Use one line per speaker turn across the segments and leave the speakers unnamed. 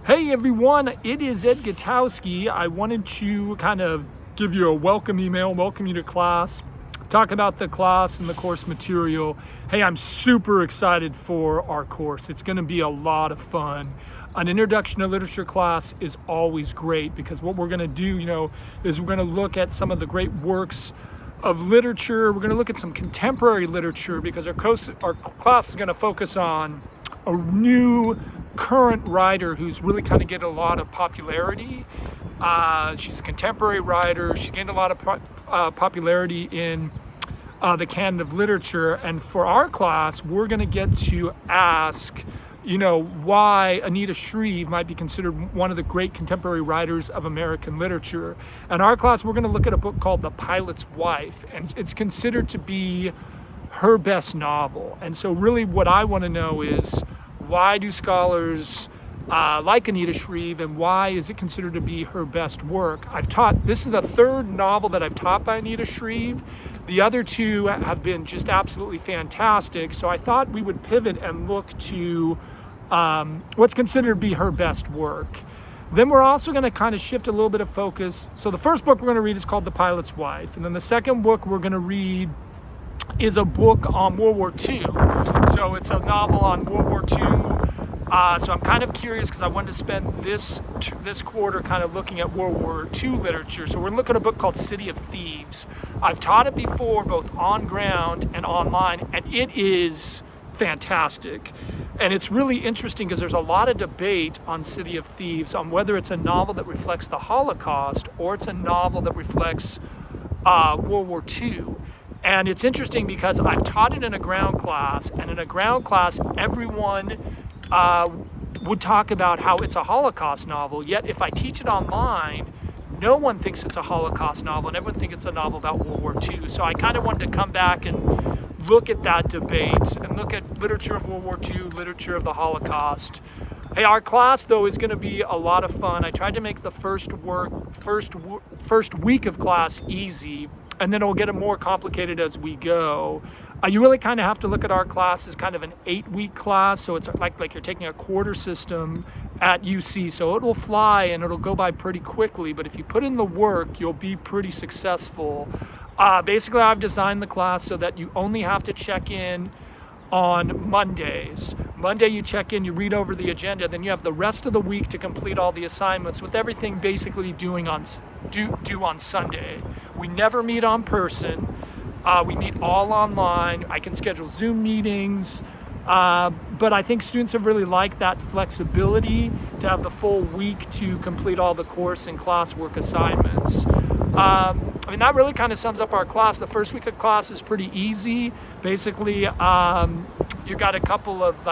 Hey everyone, it is Ed Gutowski. I wanted to kind of give you a welcome email, welcome you to class, talk about the class and the course material. Hey, I'm super excited for our course. It's going to be a lot of fun. An introduction to literature class is always great because what we're going to do, is we're going to look at some of the great works of literature. We're going to look at some contemporary literature because our class is going to focus on a new current writer who's really kind of getting a lot of popularity. She's a contemporary writer. She's gained a lot of popularity in the canon of literature. And for our class, we're going to get to ask, why Anita Shreve might be considered one of the great contemporary writers of American literature. In our class, we're going to look at a book called The Pilot's Wife, and it's considered to be her best novel. And so really what I want to know is, why do scholars like Anita Shreve, and why is it considered to be her best work? This is the third novel that I've taught by Anita Shreve. The other two have been just absolutely fantastic. So I thought we would pivot and look to what's considered to be her best work. Then we're also going to kind of shift a little bit of focus. So the first book we're going to read is called The Pilot's Wife. And then the second book we're going to read is a book on World War II. So it's a novel on World War II. So I'm kind of curious because I wanted to spend this quarter kind of looking at World War II literature. So we're going to look at a book called City of Thieves. I've taught it before, both on ground and online, and it is fantastic. And it's really interesting because there's a lot of debate on City of Thieves on whether it's a novel that reflects the Holocaust or it's a novel that reflects World War II. And it's interesting because I've taught it in a ground class, and in a ground class, everyone would talk about how it's a Holocaust novel. Yet if I teach it online, no one thinks it's a Holocaust novel, and everyone thinks it's a novel about World War II. So I kind of wanted to come back and look at that debate and look at literature of World War II, literature of the Holocaust. Hey, our class, though, is going to be a lot of fun. I tried to make the first week of class easy, and then it'll get more complicated as we go. You really kind of have to look at our class as kind of an 8-week class, so it's like you're taking a quarter system at UC. So it will fly and it'll go by pretty quickly, but if you put in the work, you'll be pretty successful. Basically, I've designed the class so that you only have to check in on Mondays. Monday you check in, you read over the agenda, then you have the rest of the week to complete all the assignments, with everything basically due on Sunday. We never meet on person. We meet all online. I can schedule Zoom meetings, but I think students have really liked that flexibility to have the full week to complete all the course and classwork assignments. That really kind of sums up our class. The first week of class is pretty easy. Basically, you got a couple of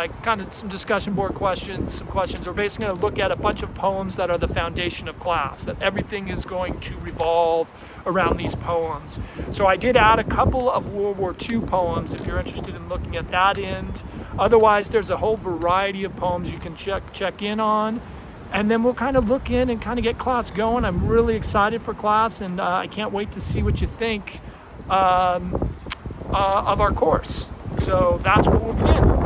some discussion board questions, some questions. We're basically going to look at a bunch of poems that are the foundation of class, that everything is going to revolve around these poems. So I did add a couple of World War II poems if you're interested in looking at that end. Otherwise, there's a whole variety of poems you can check in on. And then we'll kind of look in and kind of get class going. I'm really excited for class, and I can't wait to see what you think of our course. So that's what we'll begin.